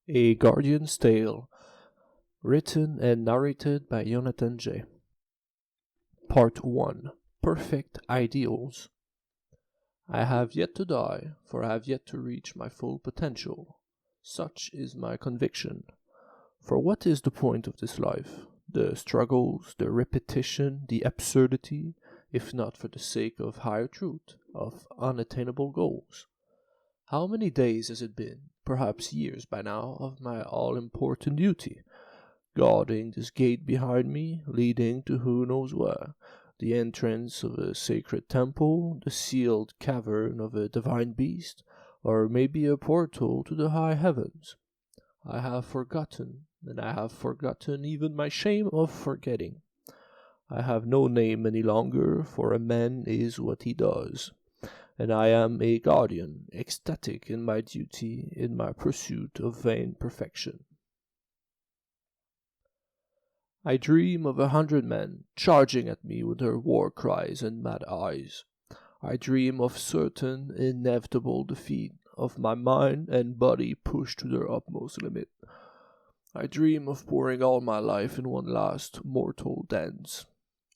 A Guardian's Tale, written and narrated by YonathanJ. Part 1. Perfect Ideals. I have yet to die, for I have yet to reach my full potential. Such is my conviction. For what is the point of this life? The struggles, the repetition, the absurdity, if not for the sake of higher truth, of unattainable goals? How many days has it been, perhaps years by now, of my all-important duty, guarding this gate behind me, leading to who knows where, the entrance of a sacred temple, the sealed cavern of a divine beast, or maybe a portal to the high heavens? I have forgotten, and I have forgotten even my shame of forgetting. I have no name any longer, for a man is what he does, and I am a guardian, ecstatic in my duty, in my pursuit of vain perfection. I dream of 100 men charging at me with their war cries and mad eyes. I dream of certain inevitable defeat, of my mind and body pushed to their utmost limit. I dream of pouring all my life in one last mortal dance.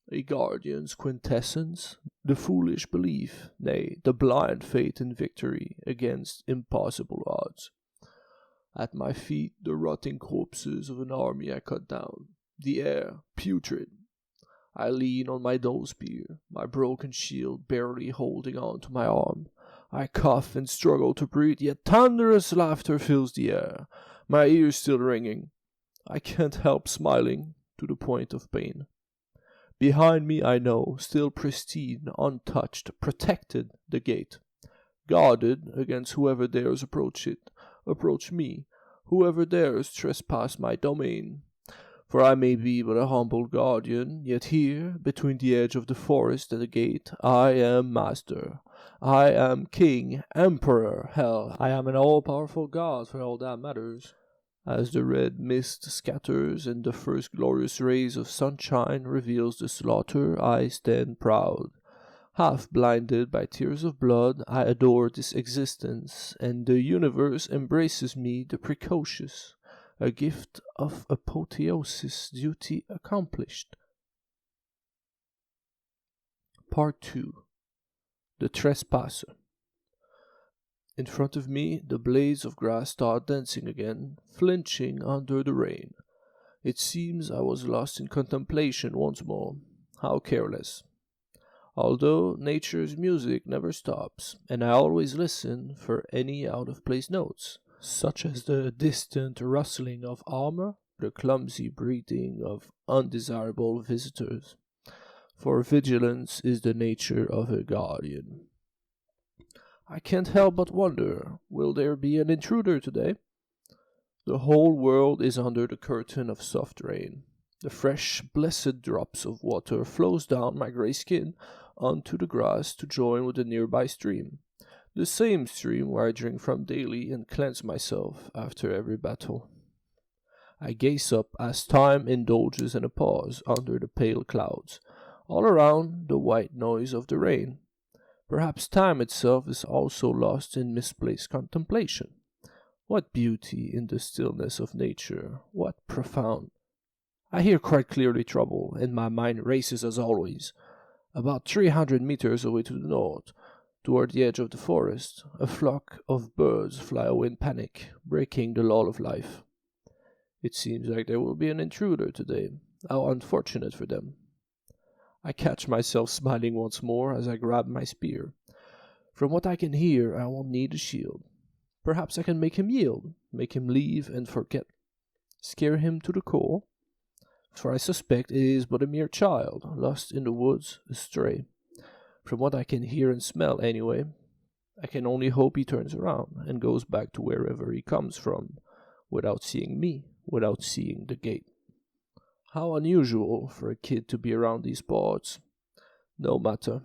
A guardian's quintessence, the foolish belief, nay, the blind faith in victory against impossible odds. At my feet the rotting corpses of an army I cut down, the air putrid. I lean on my dull spear, my broken shield barely holding on to my arm. I cough and struggle to breathe, yet thunderous laughter fills the air, my ears still ringing. I can't help smiling to the point of pain. Behind me, I know, still pristine, untouched, protected, the gate, guarded against whoever dares approach it, approach me, whoever dares trespass my domain. For I may be but a humble guardian, yet here, between the edge of the forest and the gate, I am master. I am king, emperor, hell, I am an all-powerful god for all that matters. As the red mist scatters and the first glorious rays of sunshine reveals the slaughter, I stand proud. Half blinded by tears of blood, I adore this existence, and the universe embraces me, the precocious, a gift of apotheosis, duty accomplished. Part 2. The Trespasser. In front of me, the blades of grass start dancing again, flinching under the rain. It seems I was lost in contemplation once more. How careless. Although nature's music never stops, and I always listen for any out-of-place notes, such as the distant rustling of armor, the clumsy breathing of undesirable visitors. For vigilance is the nature of a guardian. I can't help but wonder, will there be an intruder today? The whole world is under the curtain of soft rain. The fresh, blessed drops of water flows down my grey skin onto the grass to join with the nearby stream, the same stream where I drink from daily and cleanse myself after every battle. I gaze up as time indulges in a pause under the pale clouds, all around the white noise of the rain. Perhaps time itself is also lost in misplaced contemplation. What beauty in the stillness of nature, what profound. I hear quite clearly trouble, and my mind races as always. About 300 meters away to the north, toward the edge of the forest, a flock of birds fly away in panic, breaking the lull of life. It seems like there will be an intruder today. How unfortunate for them. I catch myself smiling once more as I grab my spear. From what I can hear, I won't need a shield. Perhaps I can make him yield, make him leave and forget, scare him to the core. For I suspect it is but a mere child, lost in the woods, astray. From what I can hear and smell anyway, I can only hope he turns around and goes back to wherever he comes from, without seeing me, without seeing the gate. How unusual for a kid to be around these parts. No matter.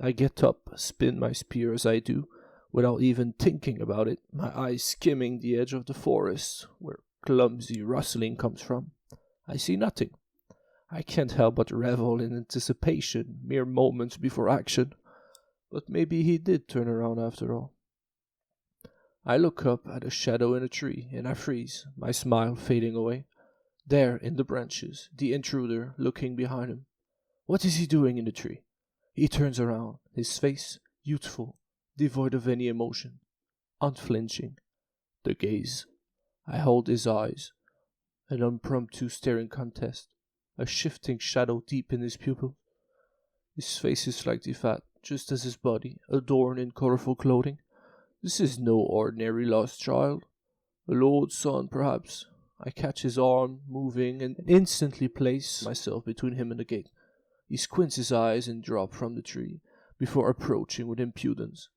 I get up, spin my spear as I do, without even thinking about it, my eyes skimming the edge of the forest, where clumsy rustling comes from. I see nothing. I can't help but revel in anticipation, mere moments before action. But maybe he did turn around after all. I look up at a shadow in a tree, and I freeze, my smile fading away. There, in the branches, the intruder looking behind him. What is he doing in the tree? He turns around, his face youthful, devoid of any emotion, unflinching. The gaze. I hold his eyes, an impromptu staring contest, a shifting shadow deep in his pupil. His face is slightly fat, just as his body, adorned in colorful clothing. This is no ordinary lost child. A Lord's son, perhaps. I catch his arm, moving, and instantly place myself between him and the gate. He squints his eyes and drops from the tree, before approaching with impudence.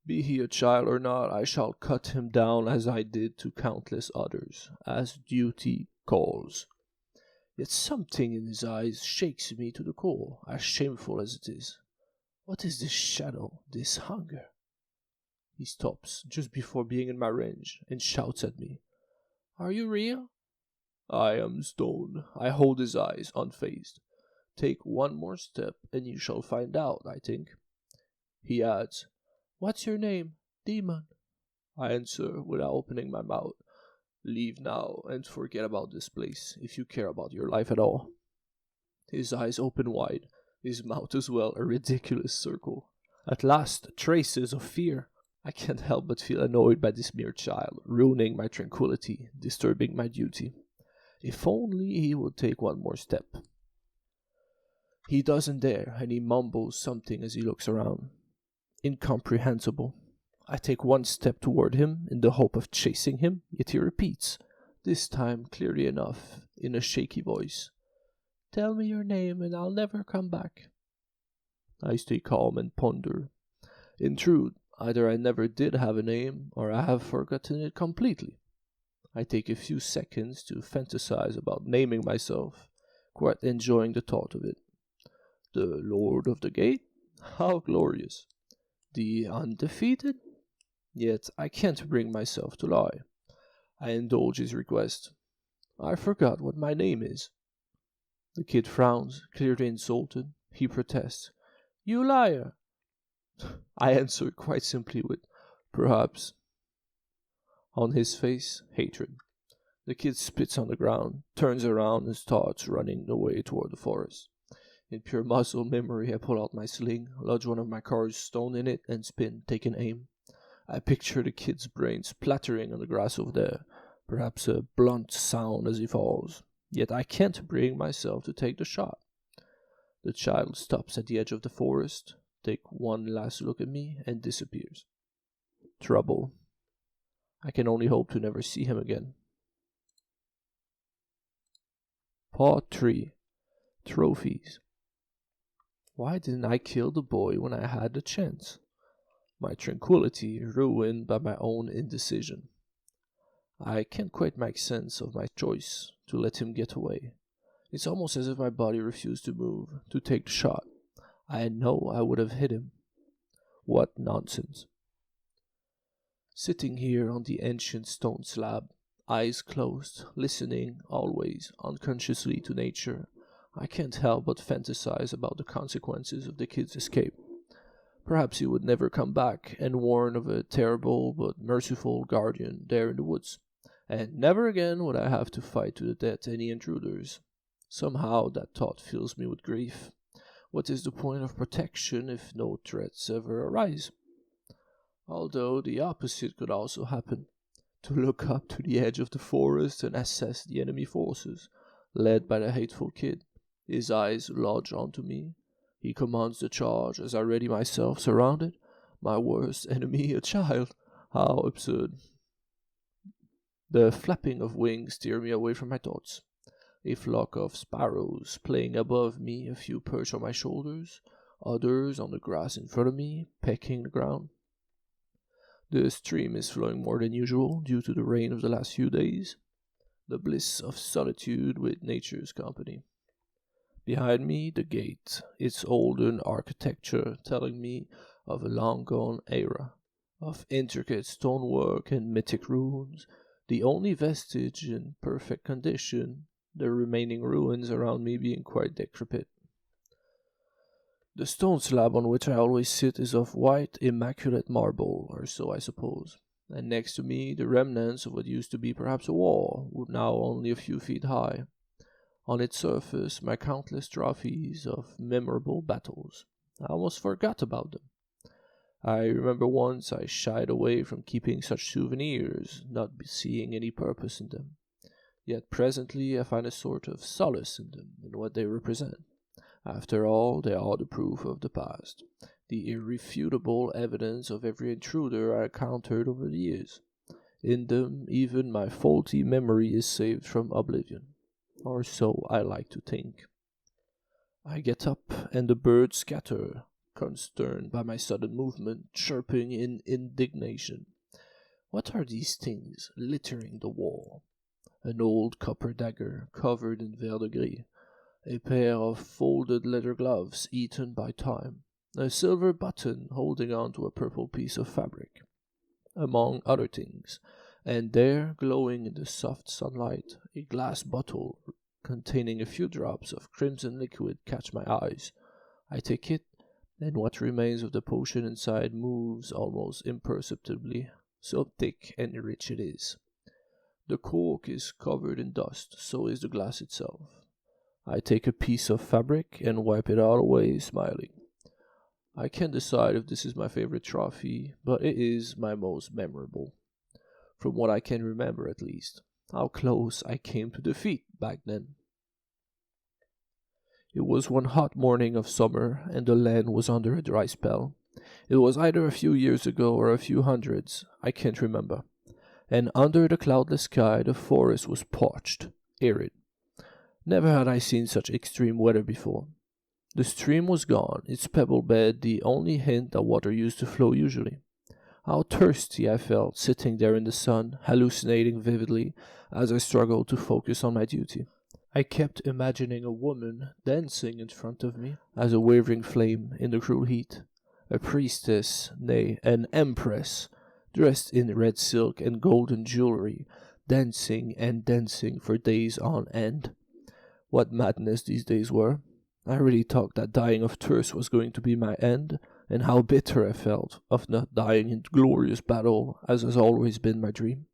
Be he a child or not, I shall cut him down as I did to countless others, as duty calls. Yet something in his eyes shakes me to the core, as shameful as it is. What is this shadow, this hunger? He stops just before being in my range and shouts at me. Are you real? I am stone. I hold his eyes, unfazed. Take one more step and you shall find out, I think. He adds, What's your name, demon? I answer without opening my mouth. Leave now and forget about this place, if you care about your life at all. His eyes open wide, his mouth as well, a ridiculous circle. At last, traces of fear. I can't help but feel annoyed by this mere child, ruining my tranquility, disturbing my duty. If only he would take one more step. He doesn't dare, and he mumbles something as he looks around. Incomprehensible. I take one step toward him in the hope of chasing him, yet he repeats, this time clearly enough, in a shaky voice. Tell me your name and I'll never come back. I stay calm and ponder. In truth, either I never did have a name, or I have forgotten it completely. I take a few seconds to fantasize about naming myself, quite enjoying the thought of it. The Lord of the Gate? How glorious! The Undefeated? Yet I can't bring myself to lie. I indulge his request. I forgot what my name is. The kid frowns, clearly insulted. He protests. You liar! I answer quite simply with, perhaps. On his face, hatred. The kid spits on the ground, turns around and starts running away toward the forest. In pure muscle memory, I pull out my sling, lodge one of my car's stone in it, and spin, taking aim. I picture the kid's brain splattering on the grass over there, perhaps a blunt sound as he falls. Yet I can't bring myself to take the shot. The child stops at the edge of the forest, takes one last look at me, and disappears. Trouble. I can only hope to never see him again. Part 3. Trophies. Why didn't I kill the boy when I had the chance? My tranquility ruined by my own indecision. I can't quite make sense of my choice to let him get away. It's almost as if my body refused to move, to take the shot. I know I would have hit him. What nonsense. Sitting here on the ancient stone slab, eyes closed, listening, always, unconsciously to nature, I can't help but fantasize about the consequences of the kid's escape. Perhaps he would never come back and warn of a terrible but merciful guardian there in the woods, and never again would I have to fight to the death any intruders. Somehow that thought fills me with grief. What is the point of protection if no threats ever arise? Although the opposite could also happen. To look up to the edge of the forest and assess the enemy forces, led by the hateful kid. His eyes lodge onto me. He commands the charge as I ready myself, surrounded. My worst enemy, a child. How absurd. The flapping of wings steer me away from my thoughts. A flock of sparrows playing above me, a few perch on my shoulders, others on the grass in front of me, pecking the ground. The stream is flowing more than usual due to the rain of the last few days. The bliss of solitude with nature's company. Behind me, the gate, its olden architecture telling me of a long-gone era, of intricate stonework and mythic ruins, the only vestige in perfect condition, the remaining ruins around me being quite decrepit. The stone slab on which I always sit is of white, immaculate marble, or so I suppose. and next to me the remnants of what used to be perhaps a wall, now only a few feet high. On its surface, my countless trophies of memorable battles. I almost forgot about them. I remember once I shied away from keeping such souvenirs, not seeing any purpose in them. Yet presently I find a sort of solace in them, in what they represent. After all, they are the proof of the past, the irrefutable evidence of every intruder I encountered over the years. In them, even my faulty memory is saved from oblivion. Or so I like to think. I get up, and the birds scatter, consterned by my sudden movement, chirping in indignation. What are these things littering the wall? An old copper dagger, covered in verdigris, a pair of folded leather gloves eaten by time, a silver button holding on to a purple piece of fabric, among other things, and there, glowing in the soft sunlight, a glass bottle containing a few drops of crimson liquid catch my eyes. I take it, and what remains of the potion inside moves almost imperceptibly, so thick and rich it is. The cork is covered in dust, so is the glass itself. I take a piece of fabric and wipe it all away, smiling. I can't decide if this is my favorite trophy, but it is my most memorable. From what I can remember at least, how close I came to defeat back then. It was one hot morning of summer, and the land was under a dry spell. It was either a few years ago or a few hundreds, I can't remember. And under the cloudless sky the forest was parched, arid. Never had I seen such extreme weather before. The stream was gone, its pebble bed the only hint that water used to flow usually. How thirsty I felt, sitting there in the sun, hallucinating vividly, as I struggled to focus on my duty. I kept imagining a woman dancing in front of me, as a wavering flame in the cruel heat. A priestess, nay, an empress, dressed in red silk and golden jewelry, dancing and dancing for days on end. What madness these days were. I really thought that dying of thirst was going to be my end, and how bitter I felt of not dying in glorious battle, as has always been my dream.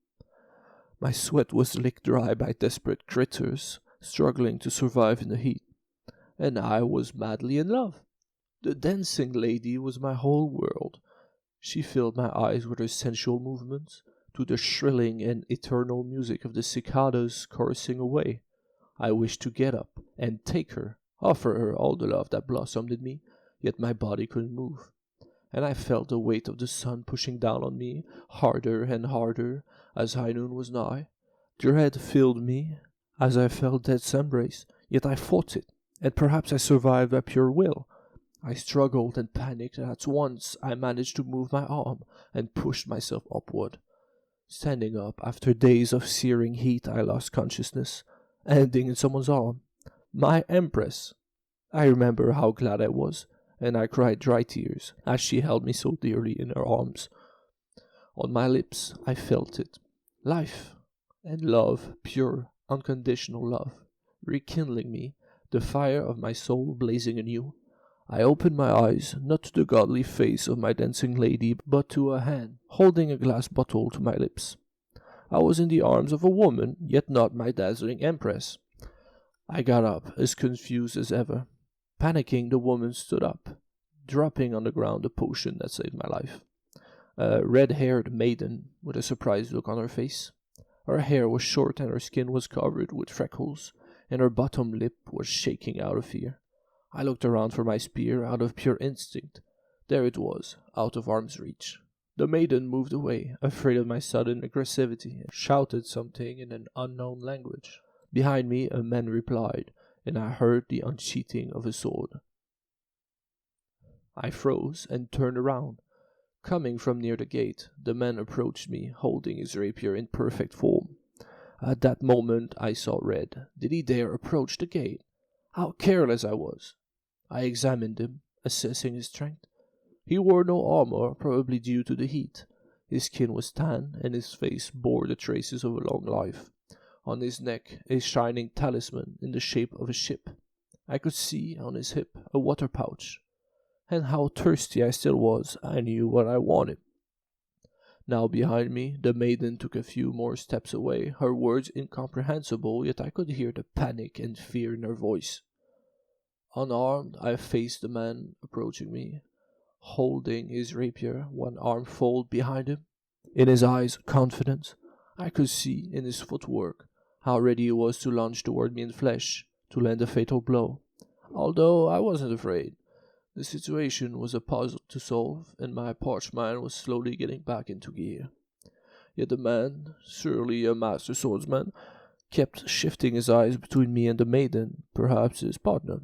My sweat was licked dry by desperate critters, struggling to survive in the heat, and I was madly in love. The dancing lady was my whole world. She filled my eyes with her sensual movements, to the shrilling and eternal music of the cicadas chorusing away. I wished to get up and take her, offer her all the love that blossomed in me, yet my body couldn't move, and I felt the weight of the sun pushing down on me, harder and harder, as high noon was nigh. Dread filled me, as I felt death's embrace, yet I fought it, and perhaps I survived by pure will. I struggled and panicked, and at once I managed to move my arm, and pushed myself upward. Standing up, after days of searing heat, I lost consciousness, ending in someone's arm. My empress! I remember how glad I was, and I cried dry tears, as she held me so dearly in her arms. On my lips I felt it. Life and love, pure, unconditional love, rekindling me, the fire of my soul blazing anew. I opened my eyes, not to the godly face of my dancing lady, but to a hand, holding a glass bottle to my lips. I was in the arms of a woman, yet not my dazzling empress. I got up, as confused as ever. Panicking, the woman stood up, dropping on the ground the potion that saved my life. A red-haired maiden, with a surprised look on her face. Her hair was short and her skin was covered with freckles, and her bottom lip was shaking out of fear. I looked around for my spear out of pure instinct. There it was, out of arm's reach. The maiden moved away, afraid of my sudden aggressivity, and shouted something in an unknown language. Behind me a man replied, and I heard the unsheathing of a sword. I froze and turned around. Coming from near the gate, the man approached me, holding his rapier in perfect form. At that moment I saw red. Did he dare approach the gate? How careless I was! I examined him, assessing his strength. He wore no armor, probably due to the heat. His skin was tan, and his face bore the traces of a long life. On his neck, a shining talisman in the shape of a ship. I could see, on his hip, a water pouch. And how thirsty I still was, I knew what I wanted. Now behind me, the maiden took a few more steps away, her words incomprehensible, yet I could hear the panic and fear in her voice. Unarmed, I faced the man approaching me, holding his rapier, one arm folded behind him. In his eyes, confidence. I could see in his footwork how ready he was to lunge toward me in flesh, to land a fatal blow. Although I wasn't afraid. The situation was a puzzle to solve, and my parched mind was slowly getting back into gear. Yet the man, surely a master swordsman, kept shifting his eyes between me and the maiden, perhaps his partner.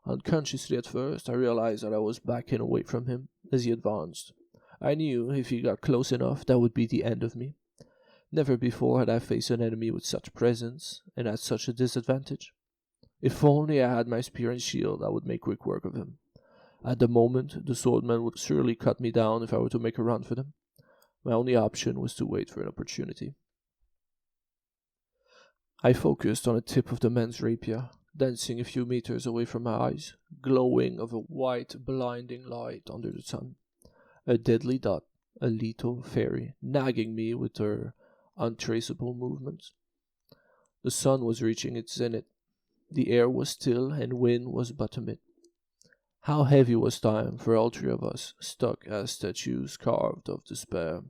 Unconsciously at first, I realized that I was backing away from him as he advanced. I knew if he got close enough, that would be the end of me. Never before had I faced an enemy with such presence and at such a disadvantage. If only I had my spear and shield, I would make quick work of him. At the moment, the swordman would surely cut me down if I were to make a run for them. My only option was to wait for an opportunity. I focused on the tip of the man's rapier, dancing a few meters away from my eyes, glowing of a white, blinding light under the sun. A deadly dot, a little fairy, nagging me with her untraceable movements. The sun was reaching its zenith. The air was still, and wind was but amid. How heavy was time for all three of us, stuck as statues carved of despair.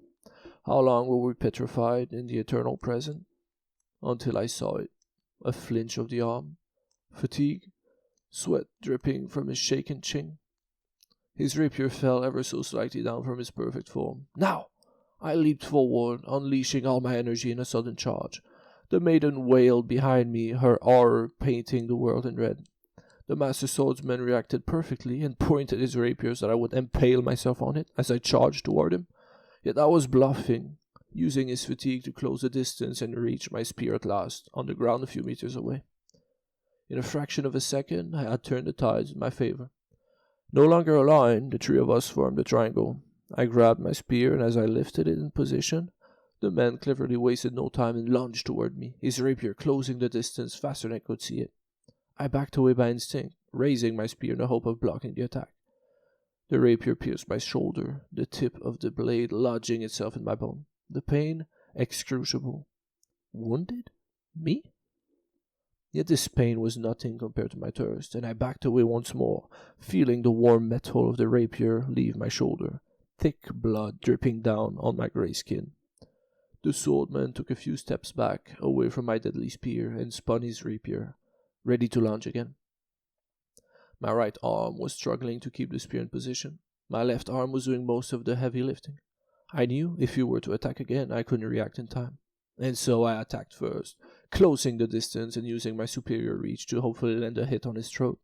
How long were we petrified in the eternal present? Until I saw it, a flinch of the arm, fatigue, sweat dripping from his shaken chin. His rapier fell ever so slightly down from his perfect form. Now! I leaped forward, unleashing all my energy in a sudden charge. The maiden wailed behind me, her horror painting the world in red. The master swordsman reacted perfectly and pointed his rapier so that I would impale myself on it as I charged toward him. Yet I was bluffing, using his fatigue to close the distance and reach my spear at last, on the ground a few meters away. In a fraction of a second, I had turned the tides in my favor. No longer aligned, the three of us formed a triangle. I grabbed my spear, and as I lifted it in position, the man cleverly wasted no time and lunged toward me, his rapier closing the distance faster than I could see it. I backed away by instinct, raising my spear in the hope of blocking the attack. The rapier pierced my shoulder, the tip of the blade lodging itself in my bone. The pain, excruciable. Wounded? Me? Yet this pain was nothing compared to my thirst, and I backed away once more, feeling the warm metal of the rapier leave my shoulder, thick blood dripping down on my grey skin. The swordman took a few steps back, away from my deadly spear, and spun his rapier, ready to lunge again. My right arm was struggling to keep the spear in position. My left arm was doing most of the heavy lifting. I knew if he were to attack again, I couldn't react in time. And so I attacked first, closing the distance and using my superior reach to hopefully land a hit on his throat.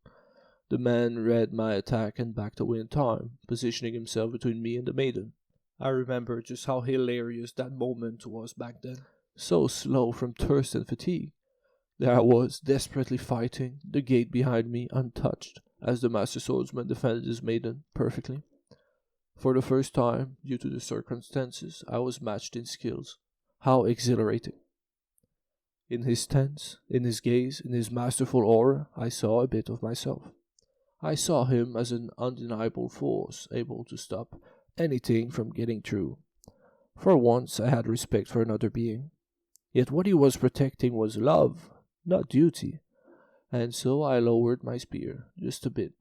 The man read my attack and backed away in time, positioning himself between me and the maiden. I remember just how hilarious that moment was back then. So slow from thirst and fatigue. There I was, desperately fighting, the gate behind me untouched, as the master swordsman defended his maiden perfectly. For the first time, due to the circumstances, I was matched in skills. How exhilarating. In his stance, in his gaze, in his masterful aura, I saw a bit of myself. I saw him as an undeniable force, able to stop anything from getting through. For once I had respect for another being. Yet what he was protecting was love, not duty. And so I lowered my spear, just a bit.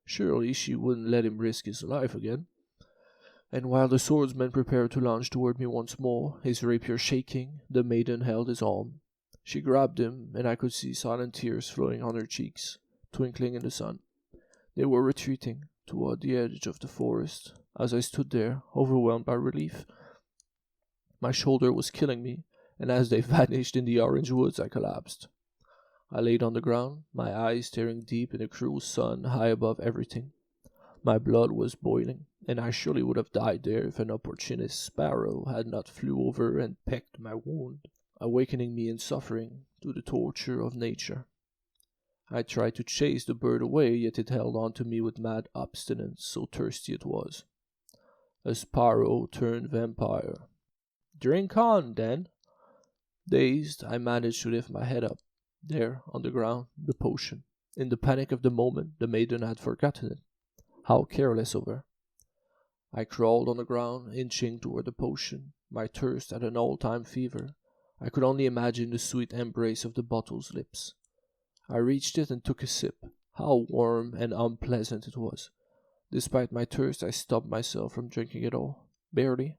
Surely she wouldn't let him risk his life again. And while the swordsman prepared to launch toward me once more, his rapier shaking, the maiden held his arm. She grabbed him, and I could see silent tears flowing on her cheeks, twinkling in the sun. They were retreating toward the edge of the forest, as I stood there, overwhelmed by relief. My shoulder was killing me, and as they vanished in the orange woods, I collapsed. I laid on the ground, my eyes staring deep in the cruel sun high above everything. My blood was boiling, and I surely would have died there if an opportunist sparrow had not flew over and pecked my wound, awakening me in suffering to the torture of nature. I tried to chase the bird away, yet it held on to me with mad obstinance, so thirsty it was. A sparrow turned vampire. Drink on, then. Dazed, I managed to lift my head up. There, on the ground, the potion. In the panic of the moment, the maiden had forgotten it. How careless of her. I crawled on the ground, inching toward the potion, my thirst at an all-time fever. I could only imagine the sweet embrace of the bottle's lips. I reached it and took a sip. How warm and unpleasant it was. Despite my thirst, I stopped myself from drinking it all. Barely.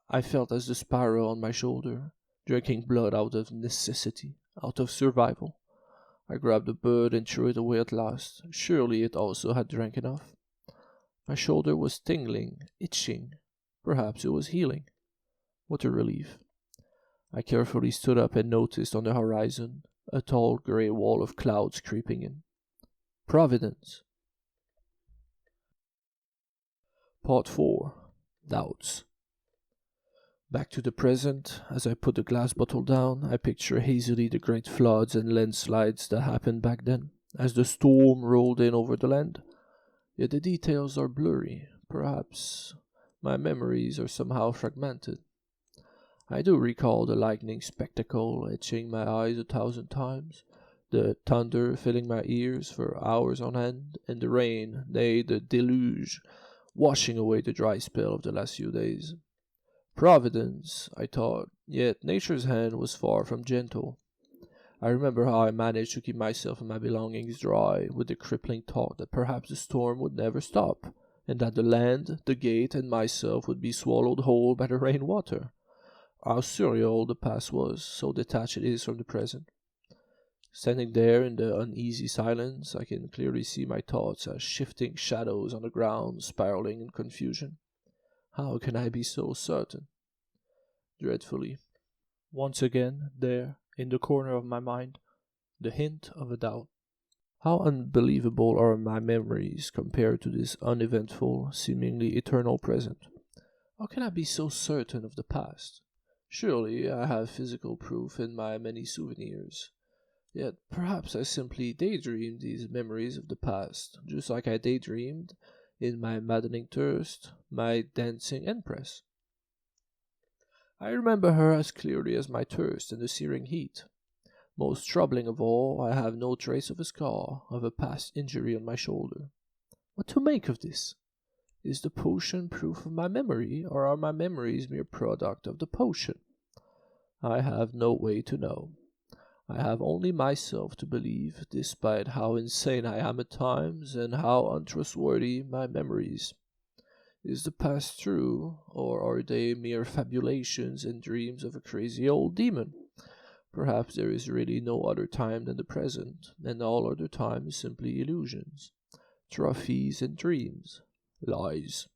I felt as the sparrow on my shoulder, drinking blood out of necessity, out of survival. I grabbed the bird and threw it away at last. Surely it also had drank enough. My shoulder was tingling, itching. Perhaps it was healing. What a relief. I carefully stood up and noticed on the horizon a tall grey wall of clouds creeping in. Providence. Part 4. Doubts. Back to the present, as I put the glass bottle down, I picture hazily the great floods and landslides that happened back then, as the storm rolled in over the land. Yet the details are blurry. Perhaps my memories are somehow fragmented. I do recall the lightning spectacle etching my eyes 1,000 times, the thunder filling my ears for hours on end, and the rain, nay, the deluge, washing away the dry spell of the last few days. Providence, I thought, yet nature's hand was far from gentle. I remember how I managed to keep myself and my belongings dry, with the crippling thought that perhaps the storm would never stop, and that the land, the gate, and myself would be swallowed whole by the rainwater. How surreal the past was, so detached it is from the present. Standing there in the uneasy silence, I can clearly see my thoughts as shifting shadows on the ground, spiraling in confusion. How can I be so certain? Dreadfully. Once again, there, in the corner of my mind, the hint of a doubt. How unbelievable are my memories compared to this uneventful, seemingly eternal present. How can I be so certain of the past? Surely I have physical proof in my many souvenirs. Yet perhaps I simply daydreamed these memories of the past, just like I daydreamed, in my maddening thirst, my dancing empress. I remember her as clearly as my thirst and the searing heat. Most troubling of all, I have no trace of a scar, of a past injury on my shoulder. What to make of this? Is the potion proof of my memory, or are my memories mere product of the potion? I have no way to know. I have only myself to believe, despite how insane I am at times, and how untrustworthy my memories. Is the past true, or are they mere fabulations and dreams of a crazy old demon? Perhaps there is really no other time than the present, and all other time is simply illusions, trophies and dreams, lies.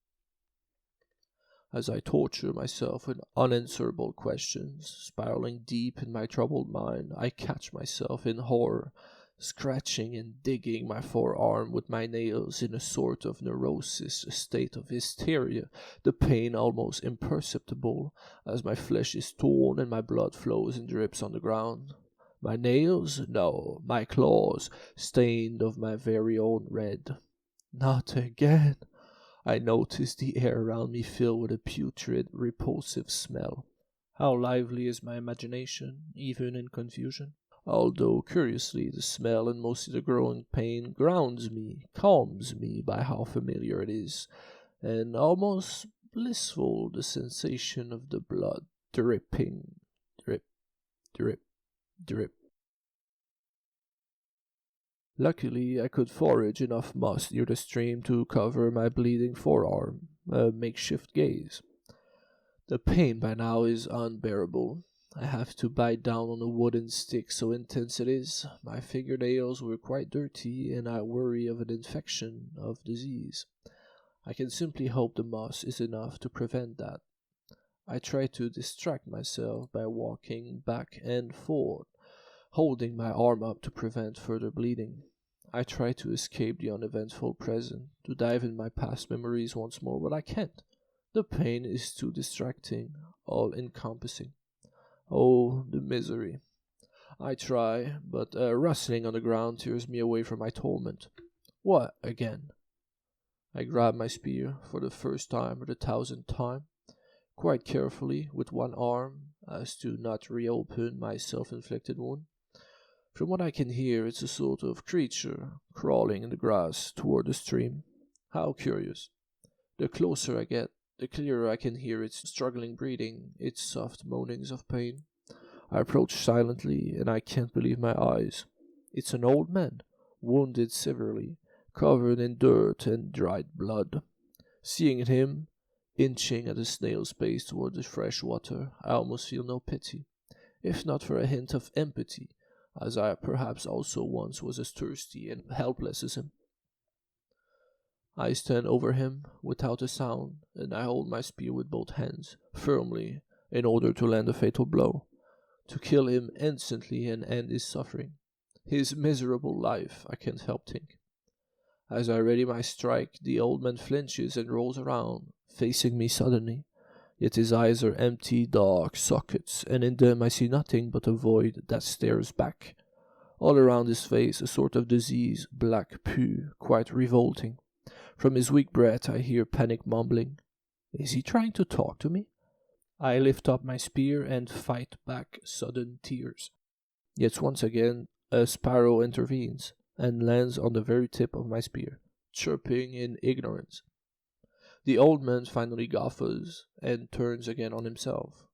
As I torture myself with unanswerable questions, spiraling deep in my troubled mind, I catch myself in horror, scratching and digging my forearm with my nails in a sort of neurosis, a state of hysteria, the pain almost imperceptible, as my flesh is torn and my blood flows and drips on the ground. My nails? No, my claws, stained of my very own red. Not again! I notice the air around me filled with a putrid, repulsive smell. How lively is my imagination, even in confusion! Although, curiously, the smell and mostly the growing pain grounds me, calms me by how familiar it is, and almost blissful the sensation of the blood dripping, drip, drip, drip. Luckily, I could forage enough moss near the stream to cover my bleeding forearm, a makeshift gaze. The pain by now is unbearable. I have to bite down on a wooden stick, so intense it is. My fingernails were quite dirty, and I worry of an infection, of disease. I can simply hope the moss is enough to prevent that. I try to distract myself by walking back and forth, holding my arm up to prevent further bleeding. I try to escape the uneventful present, to dive in my past memories once more, but I can't. The pain is too distracting, all-encompassing. Oh, the misery. I try, but a rustling on the ground tears me away from my torment. What again? I grab my spear for the first time or the 1,000th time, quite carefully with one arm, as to not reopen my self-inflicted wound. From what I can hear, it's a sort of creature crawling in the grass toward the stream. How curious. The closer I get, the clearer I can hear its struggling breathing, its soft moanings of pain. I approach silently, and I can't believe my eyes. It's an old man, wounded severely, covered in dirt and dried blood. Seeing him, inching at a snail's pace toward the fresh water, I almost feel no pity, if not for a hint of empathy, as I perhaps also once was as thirsty and helpless as him. I stand over him without a sound, and I hold my spear with both hands, firmly, in order to land a fatal blow, to kill him instantly and end his suffering. His miserable life, I can't help think. As I ready my strike, the old man flinches and rolls around, facing me suddenly. Yet his eyes are empty, dark sockets, and in them I see nothing but a void that stares back. All around his face a sort of disease, black poo, quite revolting. From his weak breath I hear panic mumbling. Is he trying to talk to me? I lift up my spear and fight back sudden tears. Yet once again a sparrow intervenes and lands on the very tip of my spear, chirping in ignorance. The old man finally guffaws and turns again on himself,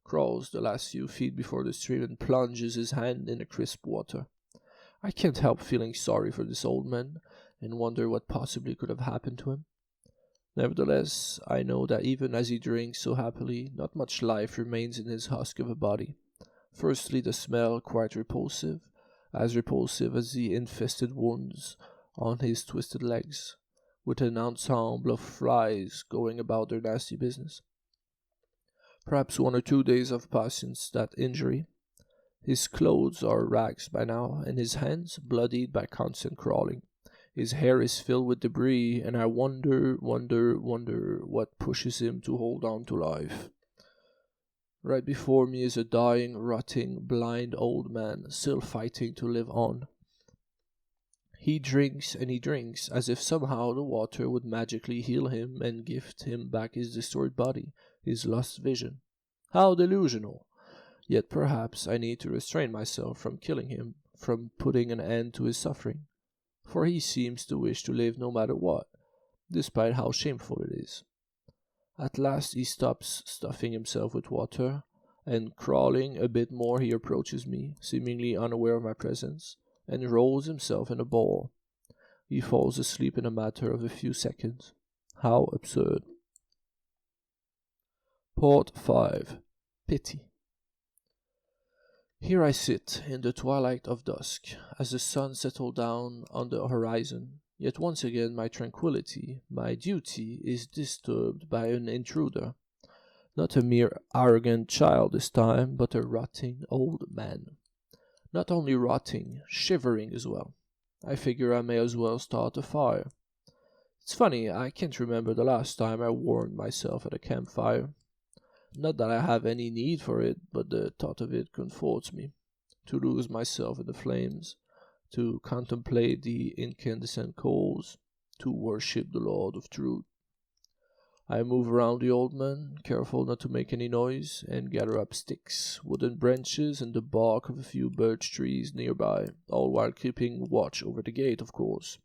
crawls the last few feet before the stream and plunges his hand in the crisp water. I can't help feeling sorry for this old man and wonder what possibly could have happened to him. Nevertheless, I know that even as he drinks so happily, not much life remains in his husk of a body. Firstly, the smell, quite repulsive as the infested wounds on his twisted legs, with an ensemble of flies going about their nasty business. Perhaps 1 or 2 days have passed since that injury. His clothes are rags by now, and his hands bloodied by constant crawling. His hair is filled with debris, and I wonder what pushes him to hold on to life. Right before me is a dying, rotting, blind old man, still fighting to live on. He drinks and he drinks, as if somehow the water would magically heal him and gift him back his destroyed body, his lost vision. How delusional! Yet perhaps I need to restrain myself from killing him, from putting an end to his suffering, for he seems to wish to live no matter what, despite how shameful it is. At last he stops stuffing himself with water, and crawling a bit more he approaches me, seemingly unaware of my presence, and rolls himself in a ball. He falls asleep in a matter of a few seconds. How absurd. Part 5. Pity. Here I sit in the twilight of dusk, as the sun settled down on the horizon, yet once again my tranquillity, my duty, is disturbed by an intruder. Not a mere arrogant child this time, but a rotting old man. Not only rotting, shivering as well. I figure I may as well start a fire. It's funny, I can't remember the last time I warmed myself at a campfire. Not that I have any need for it, but the thought of it comforts me. To lose myself in the flames, to contemplate the incandescent coals, to worship the Lord of Truth. I move around the old man, careful not to make any noise, and gather up sticks, wooden branches, and the bark of a few birch trees nearby, all while keeping watch over the gate, of course.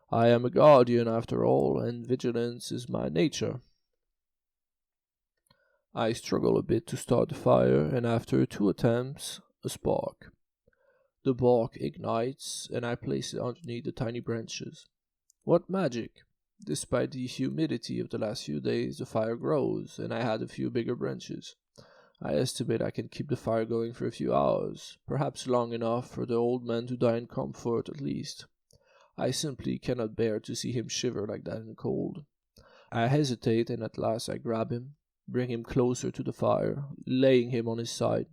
I am a guardian, after all, and vigilance is my nature. I struggle a bit to start the fire, and after 2 attempts, a spark. The bark ignites, and I place it underneath the tiny branches. What magic! Despite the humidity of the last few days, the fire grows, and I had a few bigger branches. I estimate I can keep the fire going for a few hours, perhaps long enough for the old man to die in comfort at least. I simply cannot bear to see him shiver like that in the cold. I hesitate, and at last I grab him, bring him closer to the fire, laying him on his side.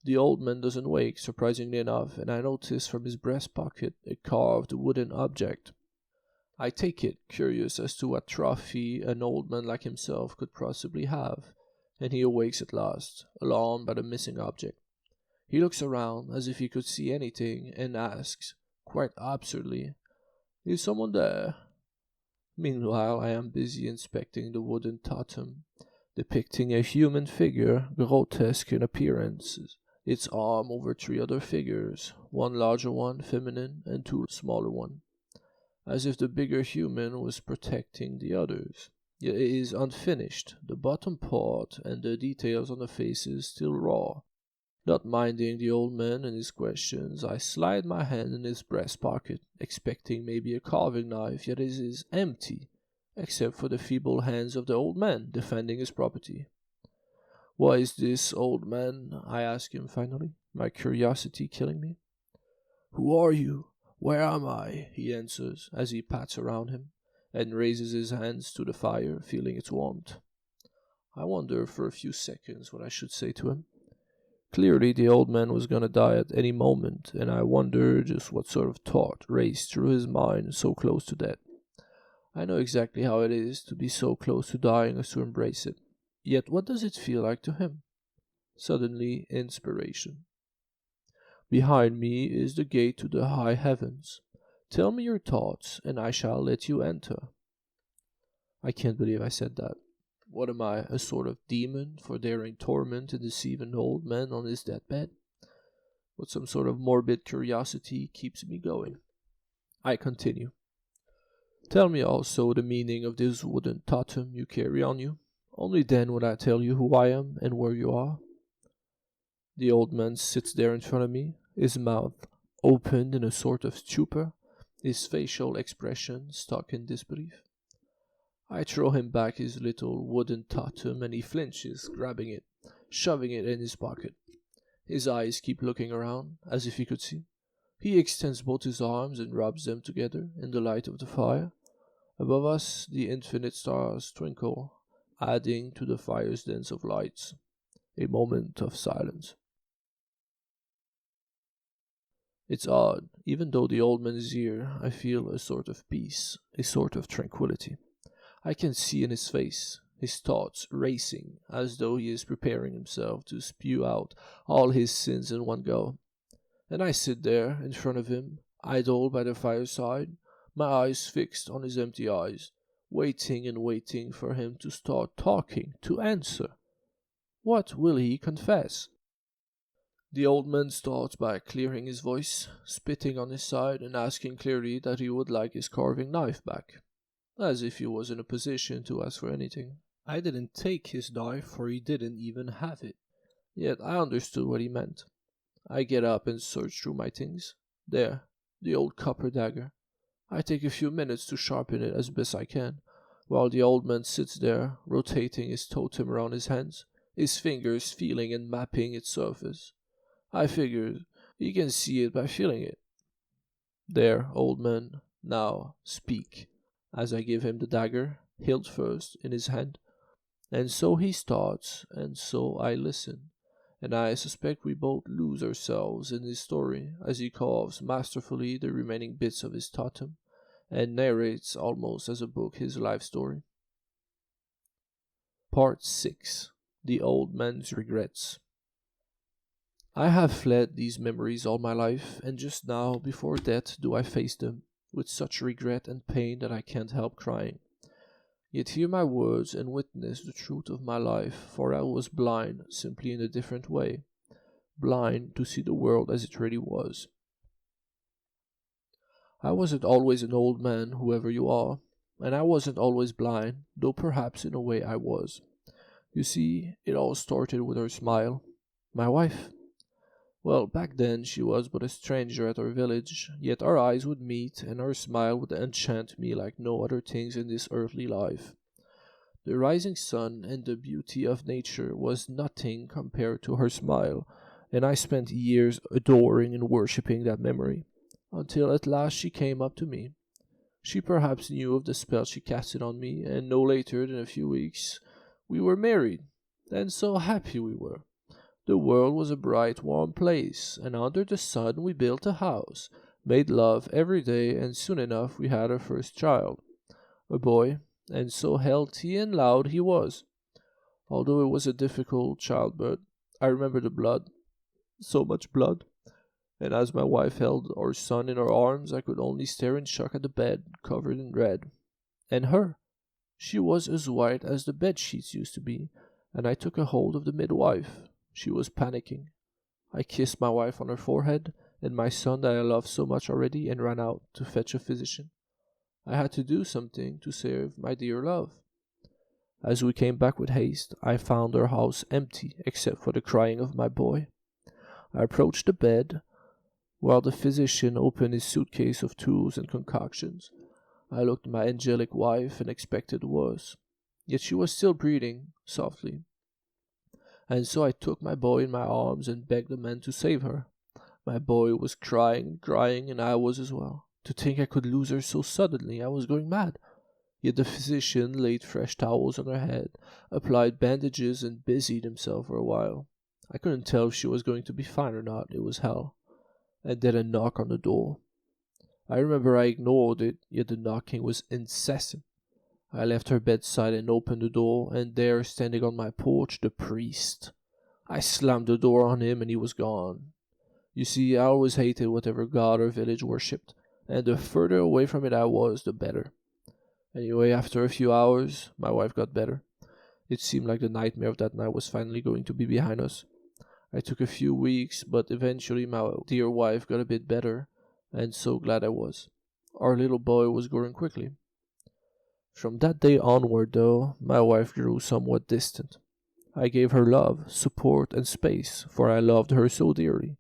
The old man doesn't wake, surprisingly enough, and I notice from his breast pocket a carved wooden object. I take it, curious as to what trophy an old man like himself could possibly have, and he awakes at last, alarmed by the missing object. He looks around as if he could see anything, and asks, quite absurdly, "Is someone there?" Meanwhile, I am busy inspecting the wooden totem, depicting a human figure, grotesque in appearance, its arm over 3 other figures, one larger one, feminine, and 2 smaller ones. as if the bigger human was protecting the others. Yet it is unfinished, the bottom part and the details on the faces still raw. Not minding the old man and his questions, I slide my hand in his breast pocket, expecting maybe a carving knife, yet it is empty, except for the feeble hands of the old man defending his property. "What is this, old man?" I ask him finally, my curiosity killing me. "Who are you? Where am I?" he answers as he pats around him and raises his hands to the fire, feeling its warmth. I wonder for a few seconds what I should say to him. Clearly, the old man was going to die at any moment, and I wonder just what sort of thought raced through his mind so close to death. I know exactly how it is to be so close to dying as to embrace it. Yet what does it feel like to him? Suddenly, inspiration. "Behind me is the gate to the high heavens. Tell me your thoughts, and I shall let you enter." I can't believe I said that. What am I, a sort of demon for daring torment and deceive an old man on his deathbed? But some sort of morbid curiosity keeps me going. I continue. "Tell me also the meaning of this wooden totem you carry on you. Only then will I tell you who I am and where you are." The old man sits there in front of me, his mouth opened in a sort of stupor, his facial expression stuck in disbelief. I throw him back his little wooden totem and he flinches, grabbing it, shoving it in his pocket. His eyes keep looking around, as if he could see. He extends both his arms and rubs them together in the light of the fire. Above us, the infinite stars twinkle, adding to the fire's dance of lights. A moment of silence. It's odd, even though the old man is here, I feel a sort of peace, a sort of tranquility. I can see in his face, his thoughts racing, as though he is preparing himself to spew out all his sins in one go. And I sit there, in front of him, idle by the fireside, my eyes fixed on his empty eyes, waiting and waiting for him to start talking, to answer. What will he confess? The old man starts by clearing his voice, spitting on his side, and asking clearly that he would like his carving knife back, as if he was in a position to ask for anything. I didn't take his knife, for he didn't even have it. Yet I understood what he meant. I get up and search through my things. There, the old copper dagger. I take a few minutes to sharpen it as best I can, while the old man sits there, rotating his totem around his hands, his fingers feeling and mapping its surface. I figured he can see it by feeling it. "There, old man, now speak," as I give him the dagger, hilt first, in his hand. And so he starts, and so I listen, and I suspect we both lose ourselves in his story as he carves masterfully the remaining bits of his totem, and narrates almost as a book his life story. Part 6. The Old Man's Regrets. I have fled these memories all my life, and just now, before death, do I face them, with such regret and pain that I can't help crying. Yet hear my words and witness the truth of my life, for I was blind, simply in a different way, blind to see the world as it really was. I wasn't always an old man, whoever you are, and I wasn't always blind, though perhaps in a way I was. You see, it all started with her smile. My wife. Well, back then she was but a stranger at our village, yet our eyes would meet, and her smile would enchant me like no other things in this earthly life. The rising sun and the beauty of nature was nothing compared to her smile, and I spent years adoring and worshipping that memory, until at last she came up to me. She perhaps knew of the spell she casted on me, and no later than a few weeks we were married, and so happy we were. The world was a bright, warm place, and under the sun we built a house, made love every day, and soon enough we had our first child, a boy, and so healthy and loud he was. Although it was a difficult childbirth, I remember the blood, so much blood, and as my wife held our son in her arms, I could only stare in shock at the bed, covered in red. And her. She was as white as the bed sheets used to be, and I took a hold of the midwife. She was panicking. I kissed my wife on her forehead and my son that I loved so much already and ran out to fetch a physician. I had to do something to save my dear love. As we came back with haste, I found our house empty except for the crying of my boy. I approached the bed, while the physician opened his suitcase of tools and concoctions. I looked at my angelic wife and expected worse, yet she was still breathing softly. And so I took my boy in my arms and begged the man to save her. My boy was crying, and I was as well. To think I could lose her so suddenly, I was going mad. Yet the physician laid fresh towels on her head, applied bandages, and busied himself for a while. I couldn't tell if she was going to be fine or not. It was hell. And then a knock on the door. I remember I ignored it, yet the knocking was incessant. I left her bedside and opened the door, and there, standing on my porch, the priest. I slammed the door on him, and he was gone. You see, I always hated whatever god or village worshipped, and the further away from it I was, the better. Anyway, after a few hours, my wife got better. It seemed like the nightmare of that night was finally going to be behind us. I took a few weeks, but eventually my dear wife got a bit better, and so glad I was. Our little boy was growing quickly. From that day onward, though, my wife grew somewhat distant. I gave her love, support, and space, for I loved her so dearly.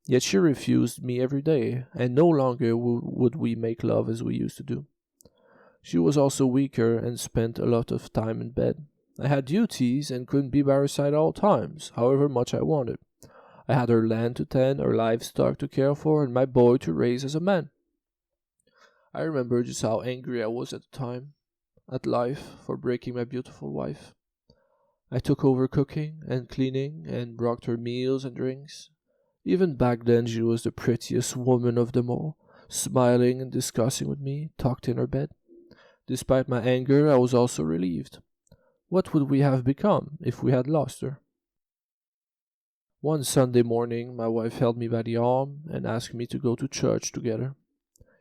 Yet she refused me every day, and no longer would we make love as we used to do. She was also weaker and spent a lot of time in bed. I had duties and couldn't be by her side at all times, however much I wanted. I had her land to tend, her livestock to care for, and my boy to raise as a man. I remember just how angry I was at the time, at life, for breaking my beautiful wife. I took over cooking and cleaning and brought her meals and drinks. Even back then she was the prettiest woman of them all, smiling and discussing with me, tucked in her bed. Despite my anger, I was also relieved. What would we have become if we had lost her? One Sunday morning, my wife held me by the arm and asked me to go to church together.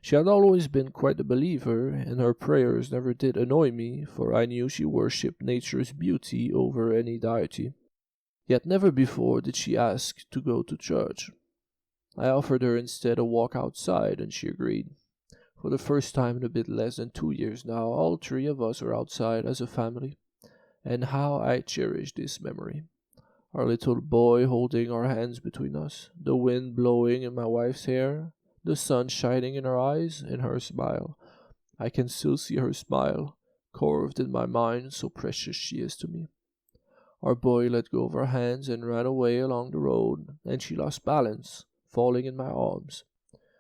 She had always been quite a believer, and her prayers never did annoy me, for I knew she worshipped nature's beauty over any deity. Yet never before did she ask to go to church. I offered her instead a walk outside, and she agreed. For the first time in a bit less than 2 years now, all three of us are outside as a family. And how I cherish this memory. Our little boy holding our hands between us, the wind blowing in my wife's hair, the sun shining in her eyes, and her smile. I can still see her smile, carved in my mind, so precious she is to me. Our boy let go of her hands and ran away along the road, and she lost balance, falling in my arms.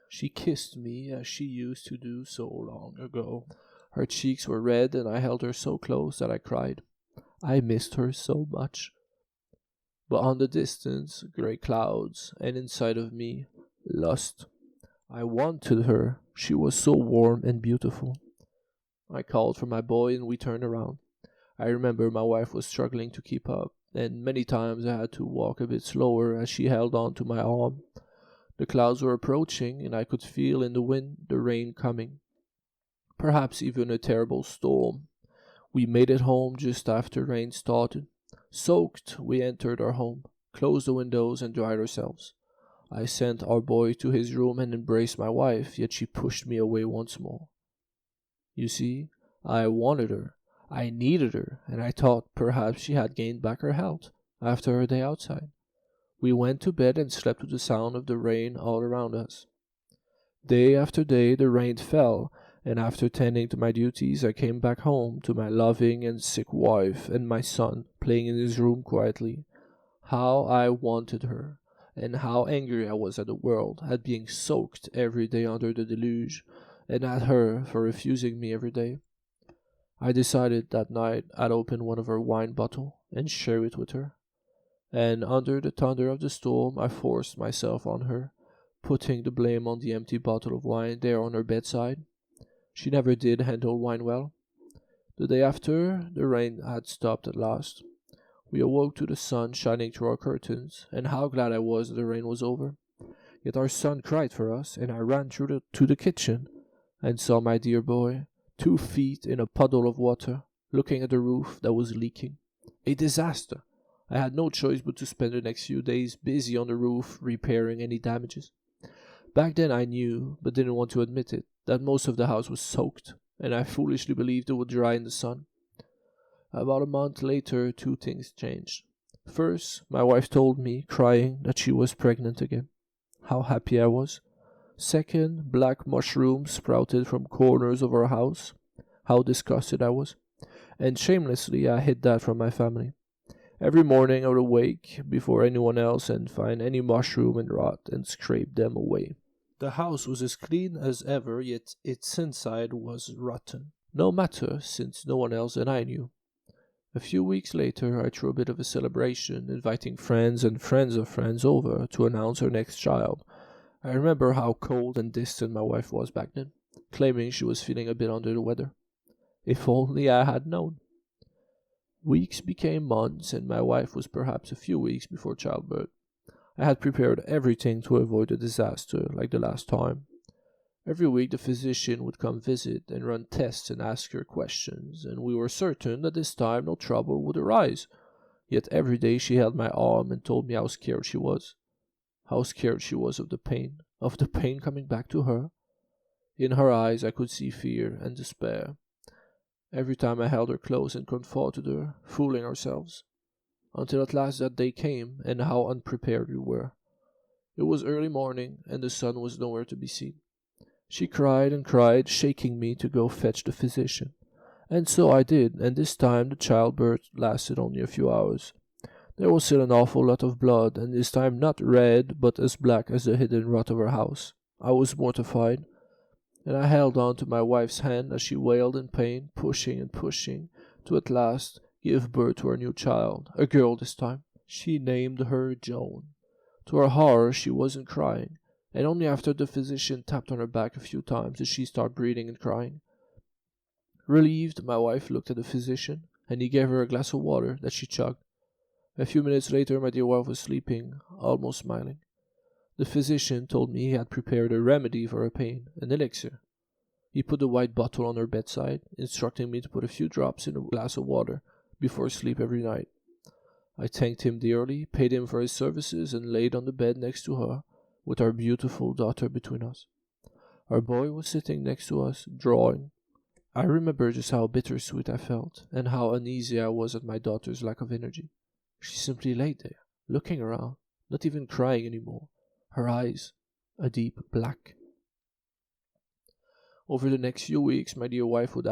She kissed me as she used to do so long ago. Her cheeks were red, and I held her so close that I cried. I missed her so much. But on the distance, grey clouds, and inside of me, lust. I wanted her. She was so warm and beautiful. I called for my boy, and we turned around. I remember my wife was struggling to keep up, and many times I had to walk a bit slower as she held on to my arm. The clouds were approaching, and I could feel in the wind the rain coming. Perhaps even a terrible storm. We made it home just after rain started. Soaked, we entered our home, closed the windows, and dried ourselves. I sent our boy to his room and embraced my wife, yet she pushed me away once more. You see, I wanted her, I needed her, and I thought perhaps she had gained back her health after her day outside. We went to bed and slept with the sound of the rain all around us. Day after day the rain fell, and after tending to my duties I came back home to my loving and sick wife and my son playing in his room quietly. How I wanted her, and how angry I was at the world, at being soaked every day under the deluge, and at her for refusing me every day. I decided that night I'd open one of her wine bottles and share it with her. And under the thunder of the storm I forced myself on her, putting the blame on the empty bottle of wine there on her bedside. She never did handle wine well. The day after, the rain had stopped at last. We awoke to the sun shining through our curtains, and how glad I was that the rain was over. Yet our son cried for us, and I ran to the kitchen, and saw my dear boy, 2 feet in a puddle of water, looking at the roof that was leaking. A disaster! I had no choice but to spend the next few days busy on the roof, repairing any damages. Back then I knew, but didn't want to admit it, that most of the house was soaked. and I foolishly believed it would dry in the sun. About a month later, two things changed. First, my wife told me, crying, that she was pregnant again. How happy I was. Second, black mushrooms sprouted from corners of our house. How disgusted I was. And shamelessly, I hid that from my family. Every morning I would awake before anyone else and find any mushroom and rot and scrape them away. The house was as clean as ever, yet its inside was rotten. No matter, since no one else than I knew. A few weeks later, I threw a bit of a celebration, inviting friends and friends of friends over to announce our next child. I remember how cold and distant my wife was back then, claiming she was feeling a bit under the weather. If only I had known. Weeks became months, and my wife was perhaps a few weeks before childbirth. I had prepared everything to avoid a disaster like the last time. Every week the physician would come visit and run tests and ask her questions, and we were certain that this time no trouble would arise. Yet every day she held my arm and told me how scared she was. How scared she was of the pain coming back to her. In her eyes I could see fear and despair. Every time I held her close and comforted her, fooling ourselves. Until at last that day came, and how unprepared we were. It was early morning, and the sun was nowhere to be seen. She cried and cried, shaking me to go fetch the physician. And so I did, and this time the childbirth lasted only a few hours. There was still an awful lot of blood, and this time not red, but as black as the hidden rot of our house. I was mortified, and I held on to my wife's hand as she wailed in pain, pushing and pushing, to at last give birth to our new child, a girl this time. She named her Joan. To our horror, she wasn't crying, and only after the physician tapped on her back a few times did she start breathing and crying. Relieved, my wife looked at the physician, and he gave her a glass of water that she chugged. A few minutes later, my dear wife was sleeping, almost smiling. The physician told me he had prepared a remedy for her pain, an elixir. He put the white bottle on her bedside, instructing me to put a few drops in a glass of water before sleep every night. I thanked him dearly, paid him for his services, and laid on the bed next to her, with our beautiful daughter between us. Our boy was sitting next to us, drawing. I remember just how bittersweet I felt, and how uneasy I was at my daughter's lack of energy. She simply lay there, looking around, not even crying anymore, her eyes a deep black. Over the next few weeks, my dear wife would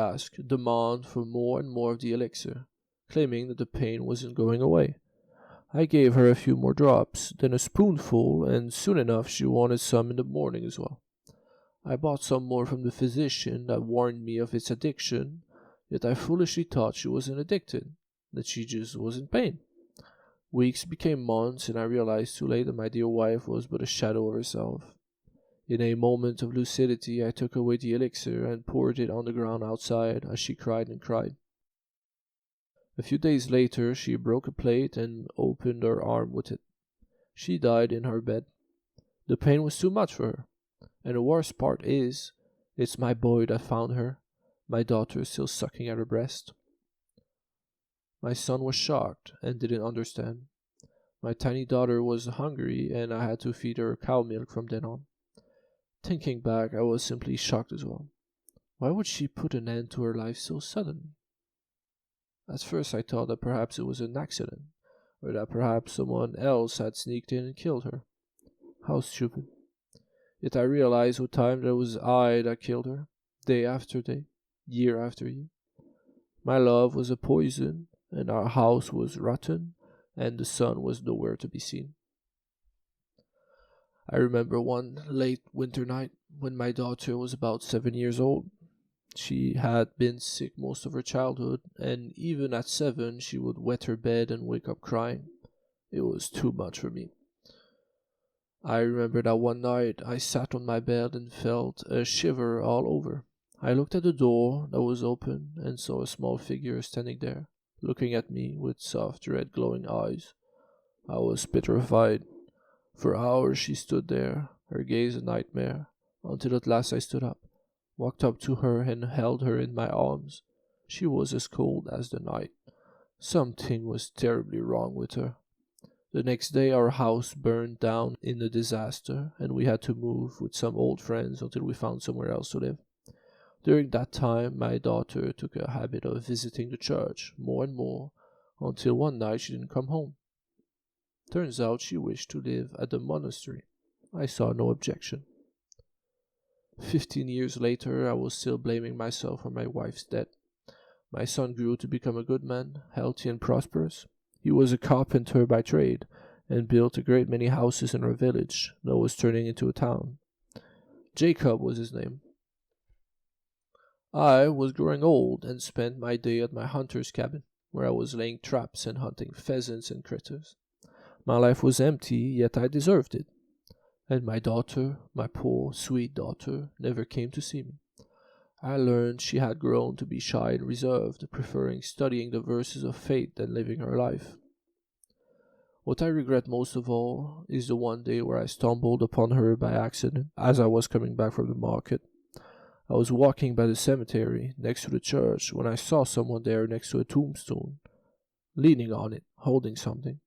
demand for more and more of the elixir, claiming that the pain wasn't going away. I gave her a few more drops, then a spoonful, and soon enough she wanted some in the morning as well. I bought some more from the physician that warned me of its addiction, yet I foolishly thought she wasn't addicted, that she just was in pain. Weeks became months, and I realized too late that my dear wife was but a shadow of herself. In a moment of lucidity, I took away the elixir and poured it on the ground outside as she cried and cried. A few days later, she broke a plate and opened her arm with it. She died in her bed. The pain was too much for her. And the worst part is, it's my boy that found her, my daughter still sucking at her breast. My son was shocked and didn't understand. My tiny daughter was hungry, and I had to feed her cow milk from then on. Thinking back, I was simply shocked as well. Why would she put an end to her life so suddenly? At first I thought that perhaps it was an accident, or that perhaps someone else had sneaked in and killed her. How stupid. Yet I realized with time that it was I that killed her, day after day, year after year. My love was a poison, and our house was rotten, and the sun was nowhere to be seen. I remember one late winter night when my daughter was about 7 years old. She had been sick most of her childhood, and even at 7 she would wet her bed and wake up crying. It was too much for me. I remember that one night I sat on my bed and felt a shiver all over. I looked at the door that was open and saw a small figure standing there, looking at me with soft red glowing eyes. I was petrified. For hours she stood there, her gaze a nightmare, until at last I stood up, walked up to her and held her in my arms. She was as cold as the night. Something was terribly wrong with her. The next day our house burned down in a disaster, and we had to move with some old friends until we found somewhere else to live. During that time, my daughter took a habit of visiting the church more and more, until one night she didn't come home. Turns out she wished to live at the monastery. I saw no objection. 15 years later, I was still blaming myself for my wife's death. My son grew to become a good man, healthy and prosperous. He was a carpenter by trade, and built a great many houses in our village that was turning into a town. Jacob was his name. I was growing old and spent my day at my hunter's cabin, where I was laying traps and hunting pheasants and critters. My life was empty, yet I deserved it. And my daughter, my poor, sweet daughter, never came to see me. I learned she had grown to be shy and reserved, preferring studying the verses of faith than living her life. What I regret most of all is the one day where I stumbled upon her by accident as I was coming back from the market. I was walking by the cemetery next to the church when I saw someone there next to a tombstone, leaning on it, holding something.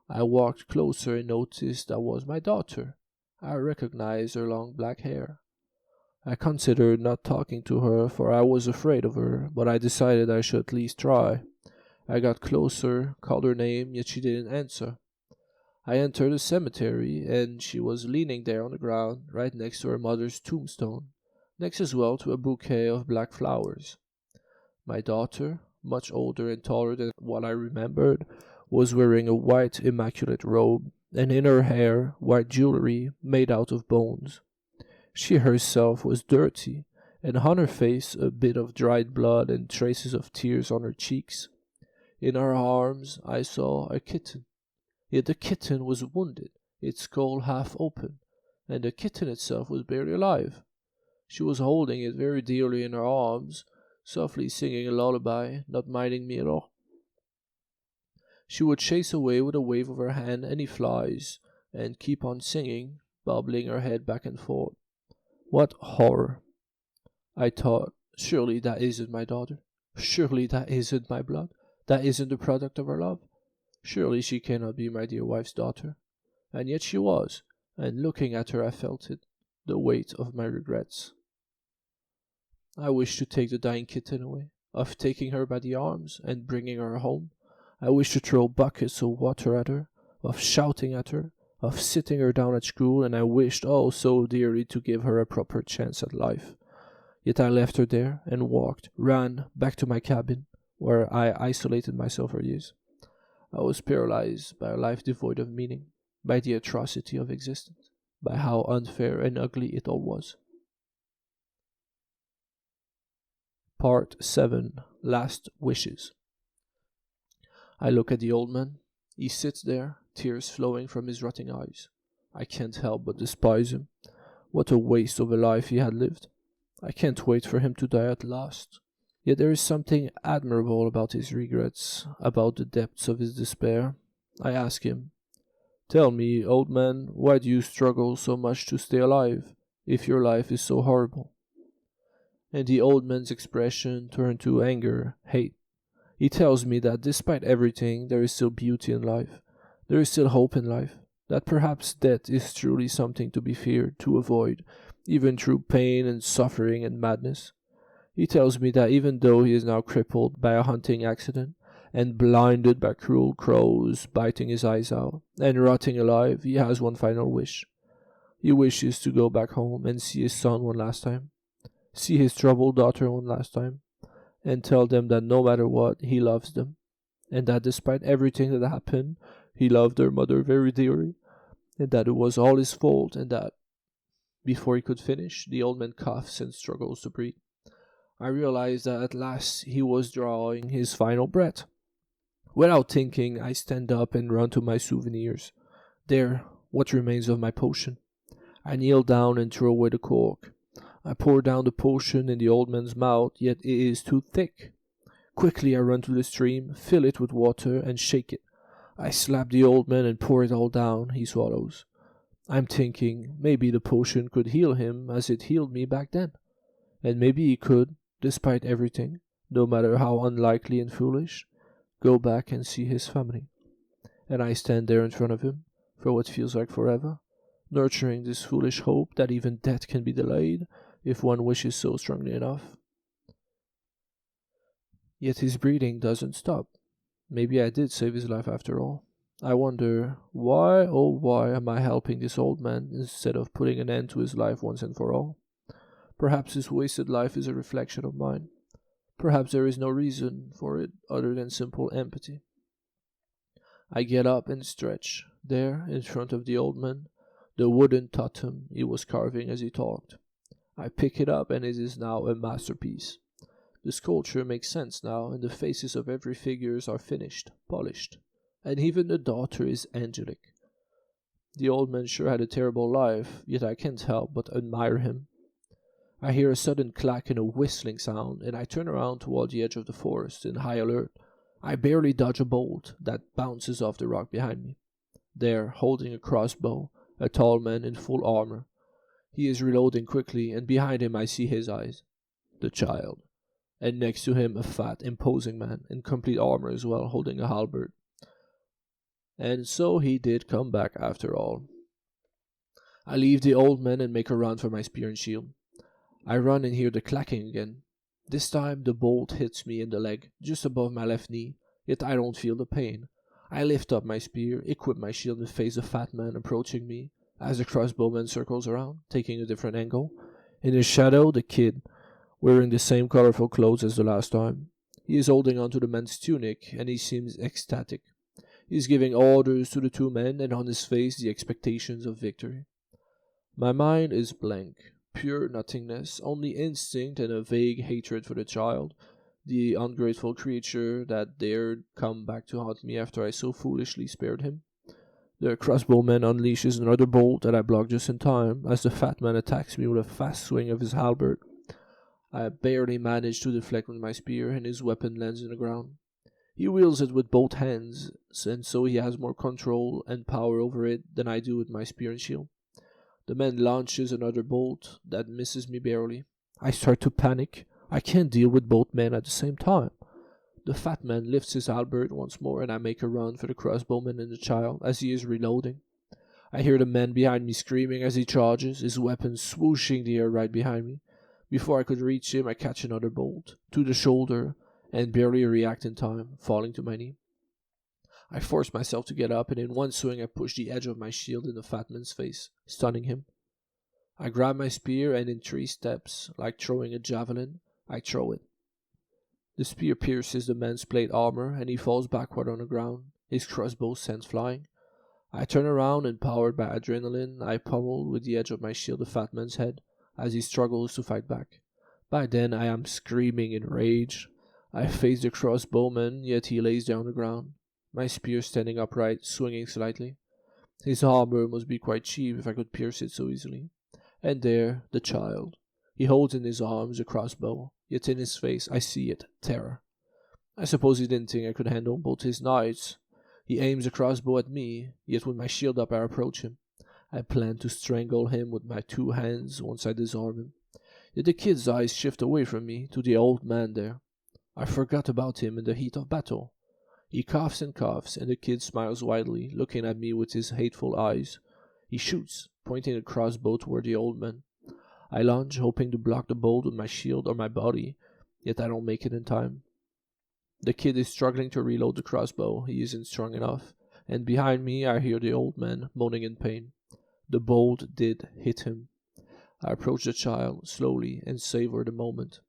I walked closer and noticed that was my daughter. I recognized her long black hair. I considered not talking to her, for I was afraid of her, but I decided I should at least try. I got closer, called her name, yet she didn't answer. I entered the cemetery, and she was leaning there on the ground, right next to her mother's tombstone, next as well to a bouquet of black flowers. My daughter, much older and taller than what I remembered, was wearing a white immaculate robe, and in her hair white jewelry made out of bones. She herself was dirty, and on her face a bit of dried blood and traces of tears on her cheeks. In her arms I saw a kitten, yet the kitten was wounded, its skull half open, and the kitten itself was barely alive. She was holding it very dearly in her arms, softly singing a lullaby, not minding me at all. She would chase away with a wave of her hand any flies, and keep on singing, bobbling her head back and forth. What horror! I thought, surely that isn't my daughter. Surely that isn't my blood. That isn't the product of her love. Surely she cannot be my dear wife's daughter. And yet she was, and looking at her I felt it, the weight of my regrets. I wished to take the dying kitten away, of taking her by the arms and bringing her home. I wished to throw buckets of water at her, of shouting at her, of sitting her down at school, and I wished, oh, so dearly, to give her a proper chance at life. Yet I left her there and ran back to my cabin, where I isolated myself for years. I was paralyzed by a life devoid of meaning, by the atrocity of existence, by how unfair and ugly it all was. Part 7. Last Wishes. I look at the old man. He sits there, tears flowing from his rotting eyes. I can't help but despise him. What a waste of a life he had lived. I can't wait for him to die at last. Yet there is something admirable about his regrets, about the depths of his despair. I ask him, "Tell me, old man, why do you struggle so much to stay alive, if your life is so horrible?" And the old man's expression turned to anger, hate. He tells me that despite everything, there is still beauty in life. There is still hope in life. That perhaps death is truly something to be feared, to avoid, even through pain and suffering and madness. He tells me that even though he is now crippled by a hunting accident, and blinded by cruel crows biting his eyes out, and rotting alive, he has one final wish. He wishes to go back home and see his son one last time, see his troubled daughter one last time, and tell them that no matter what, he loves them, and that despite everything that happened, he loved their mother very dearly, and that it was all his fault, and that... Before he could finish, the old man coughs and struggles to breathe. I realized that at last he was drawing his final breath. Without thinking, I stand up and run to my souvenirs. There, what remains of my potion. I kneel down and throw away the cork. I pour down the potion in the old man's mouth, yet it is too thick. Quickly I run to the stream, fill it with water, and shake it. I slap the old man and pour it all down. He swallows. I'm thinking, maybe the potion could heal him as it healed me back then. And maybe he could, despite everything, no matter how unlikely and foolish, go back and see his family. And I stand there in front of him, for what feels like forever, nurturing this foolish hope that even death can be delayed, if one wishes so strongly enough. Yet his breathing doesn't stop. Maybe I did save his life after all. I wonder, why, oh why, am I helping this old man instead of putting an end to his life once and for all? Perhaps his wasted life is a reflection of mine. Perhaps there is no reason for it other than simple empathy. I get up and stretch. There, in front of the old man, the wooden totem he was carving as he talked. I pick it up and it is now a masterpiece. The sculpture makes sense now, and the faces of every figures are finished, polished, and even the daughter is angelic. The old man sure had a terrible life, yet I can't help but admire him. I hear a sudden clack and a whistling sound, and I turn around toward the edge of the forest in high alert. I barely dodge a bolt that bounces off the rock behind me. There, holding a crossbow, a tall man in full armor. He is reloading quickly, and behind him I see his eyes. The child. And next to him a fat, imposing man, in complete armor as well, holding a halberd. And so he did come back after all. I leave the old man and make a run for my spear and shield. I run and hear the clacking again. This time the bolt hits me in the leg, just above my left knee, yet I don't feel the pain. I lift up my spear, equip my shield and face the fat man approaching me, as the crossbowman circles around, taking a different angle. In his shadow, the kid, wearing the same colorful clothes as the last time. He is holding onto the man's tunic, and he seems ecstatic. He is giving orders to the two men, and on his face the expectations of victory. My mind is blank. Pure nothingness, only instinct and a vague hatred for the child, the ungrateful creature that dared come back to haunt me after I so foolishly spared him. The crossbowman unleashes another bolt that I block just in time, as the fat man attacks me with a fast swing of his halberd. I barely manage to deflect with my spear, and his weapon lands in the ground. He wields it with both hands, and so he has more control and power over it than I do with my spear and shield. The man launches another bolt that misses me barely. I start to panic. I can't deal with both men at the same time. The fat man lifts his halberd once more, and I make a run for the crossbowman and the child as he is reloading. I hear the man behind me screaming as he charges, his weapon swooshing the air right behind me. Before I could reach him, I catch another bolt to the shoulder and barely react in time, falling to my knee. I force myself to get up, and in one swing I push the edge of my shield in the fat man's face, stunning him. I grab my spear, and in 3 steps, like throwing a javelin, I throw it. The spear pierces the man's plate armor, and he falls backward on the ground, his crossbow sends flying. I turn around, and powered by adrenaline, I pummel with the edge of my shield the fat man's head, as he struggles to fight back. By then I am screaming in rage. I face the crossbowman, yet he lays down on the ground, my spear standing upright, swinging slightly. His armor must be quite cheap if I could pierce it so easily. And there, the child. He holds in his arms a crossbow, yet in his face I see it, terror. I suppose he didn't think I could handle both his knights. He aims a crossbow at me, yet with my shield up I approach him. I plan to strangle him with my 2 hands once I disarm him. Yet the kid's eyes shift away from me to the old man there. I forgot about him in the heat of battle. He coughs, and the kid smiles widely, looking at me with his hateful eyes. He shoots, pointing the crossbow toward the old man. I lunge, hoping to block the bolt with my shield or my body, yet I don't make it in time. The kid is struggling to reload the crossbow. He isn't strong enough, and behind me I hear the old man moaning in pain. The bolt did hit him. I approach the child slowly and savor the moment.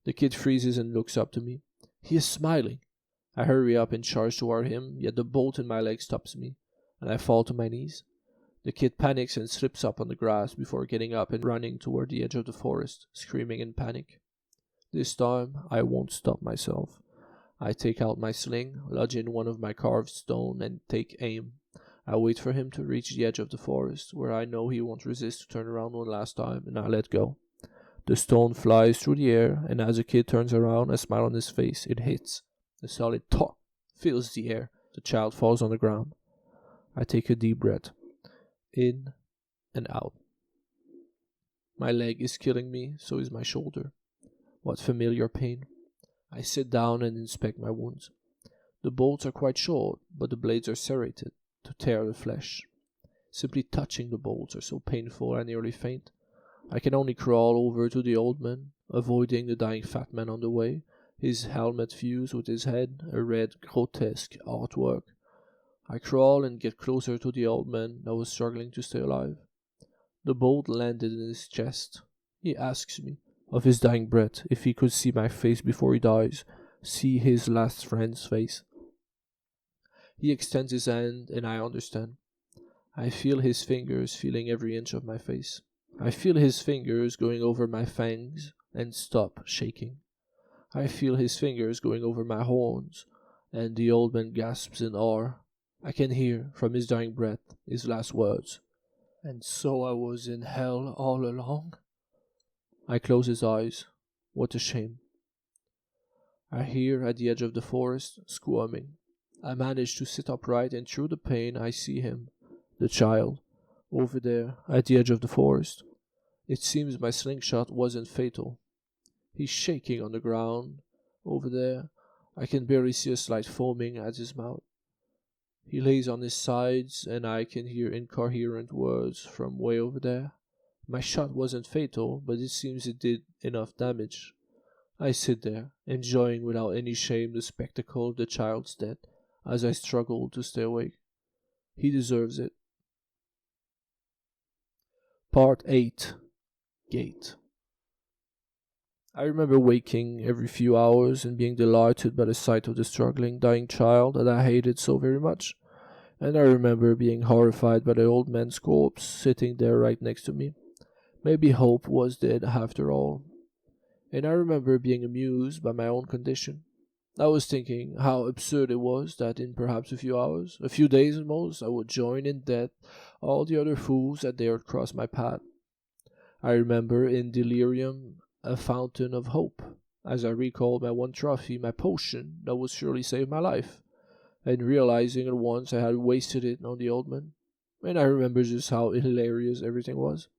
The kid freezes and looks up to me. He is smiling. I hurry up and charge toward him, yet the bolt in my leg stops me, and I fall to my knees. The kid panics and slips up on the grass before getting up and running toward the edge of the forest, screaming in panic. This time, I won't stop myself. I take out my sling, lodge in one of my carved stone, and take aim. I wait for him to reach the edge of the forest, where I know he won't resist to turn around one last time, and I let go. The stone flies through the air, and as the kid turns around, a smile on his face, it hits. A solid thud fills the air. The child falls on the ground. I take a deep breath. In and out. My leg is killing me, so is my shoulder. What familiar pain. I sit down and inspect my wounds. The bolts are quite short, but the blades are serrated to tear the flesh. Simply touching the bolts are so painful I nearly faint. I can only crawl over to the old man, avoiding the dying fat man on the way, his helmet fused with his head, a red, grotesque artwork. I crawl and get closer to the old man that was struggling to stay alive. The bolt landed in his chest. He asks me, of his dying breath, if he could see my face before he dies, see his last friend's face. He extends his hand, and I understand. I feel his fingers feeling every inch of my face. I feel his fingers going over my fangs and stop shaking. I feel his fingers going over my horns, and the old man gasps in awe. I can hear, from his dying breath, his last words. And so I was in hell all along? I close his eyes. What a shame. I hear, at the edge of the forest, squirming. I manage to sit upright, and through the pain I see him, the child, over there, at the edge of the forest. It seems my slingshot wasn't fatal. He's shaking on the ground. Over there, I can barely see a slight foaming at his mouth. He lays on his sides, and I can hear incoherent words from way over there. My shot wasn't fatal, but it seems it did enough damage. I sit there, enjoying without any shame the spectacle of the child's death, as I struggle to stay awake. He deserves it. Part 8. Gate. I remember waking every few hours and being delighted by the sight of the struggling, dying child that I hated so very much. And I remember being horrified by the old man's corpse sitting there right next to me. Maybe hope was dead after all. And I remember being amused by my own condition. I was thinking how absurd it was that in perhaps a few hours, a few days at most, I would join in death all the other fools that dared cross my path. I remember in delirium a fountain of hope, as I recalled my one trophy, my potion that would surely save my life, and realizing at once I had wasted it on the old man. And I remember just how hilarious everything was.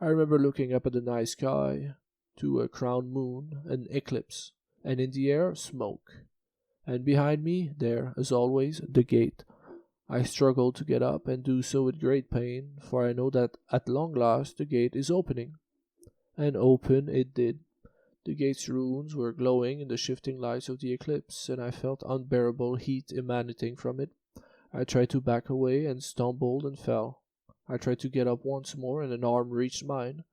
I remember looking up at the night sky, to a crowned moon, an eclipse, and in the air, smoke. And behind me, there, as always, the gate. I struggle to get up, and do so with great pain, for I know that at long last the gate is opening. And open it did. The gate's runes were glowing in the shifting lights of the eclipse, and I felt unbearable heat emanating from it. I tried to back away, and stumbled and fell. I tried to get up once more, and an arm reached mine.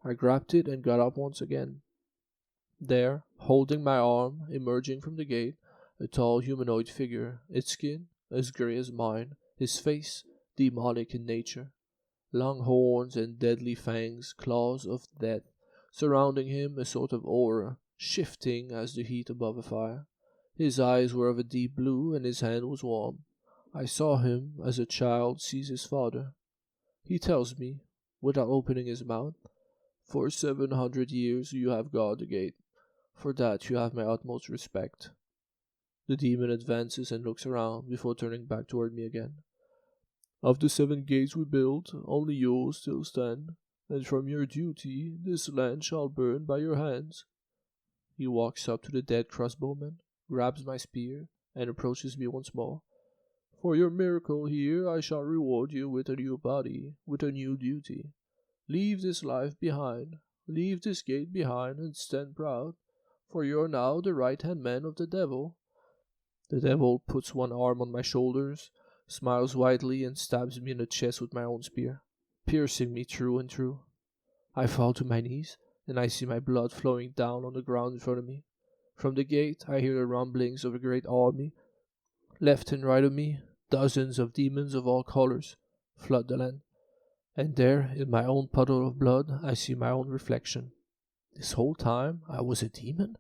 I grabbed it and got up once again. There, holding my arm, emerging from the gate, a tall humanoid figure, its skin as grey as mine, his face demonic in nature. Long horns and deadly fangs, claws of death, surrounding him, a sort of aura, shifting as the heat above a fire. His eyes were of a deep blue, and his hand was warm. I saw him as a child sees his father. He tells me, without opening his mouth, "For 700 years you have guarded the gate. For that you have my utmost respect." The demon advances and looks around before turning back toward me again. "Of the 7 gates we built, only yours still stand, and from your duty this land shall burn by your hands." He walks up to the dead crossbowman, grabs my spear, and approaches me once more. "For your miracle here I shall reward you with a new body, with a new duty. Leave this life behind, leave this gate behind, and stand proud, for you are now the right-hand man of the devil." The devil puts one arm on my shoulders, smiles widely, and stabs me in the chest with my own spear, piercing me through and through. I fall to my knees, and I see my blood flowing down on the ground in front of me. From the gate I hear the rumblings of a great army. Left and right of me, dozens of demons of all colors flood the land. And there, in my own puddle of blood, I see my own reflection. This whole time I was a demon?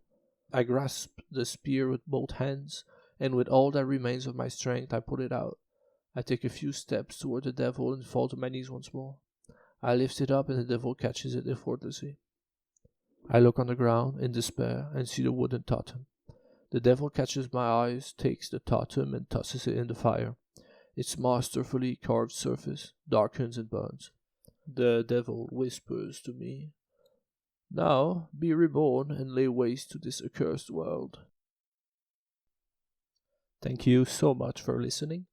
I grasp the spear with both hands, and with all that remains of my strength I put it out. I take a few steps toward the devil and fall to my knees once more. I lift it up, and the devil catches it effortlessly. I look on the ground in despair and see the wooden totem. The devil catches my eyes, takes the totem, and tosses it in the fire. Its masterfully carved surface darkens and burns. The devil whispers to me, "Now be reborn and lay waste to this accursed world." Thank you so much for listening.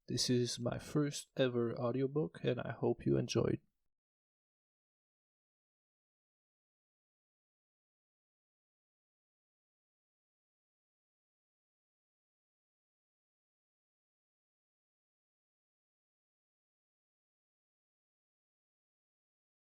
This is my first ever audiobook, and I hope you enjoyed.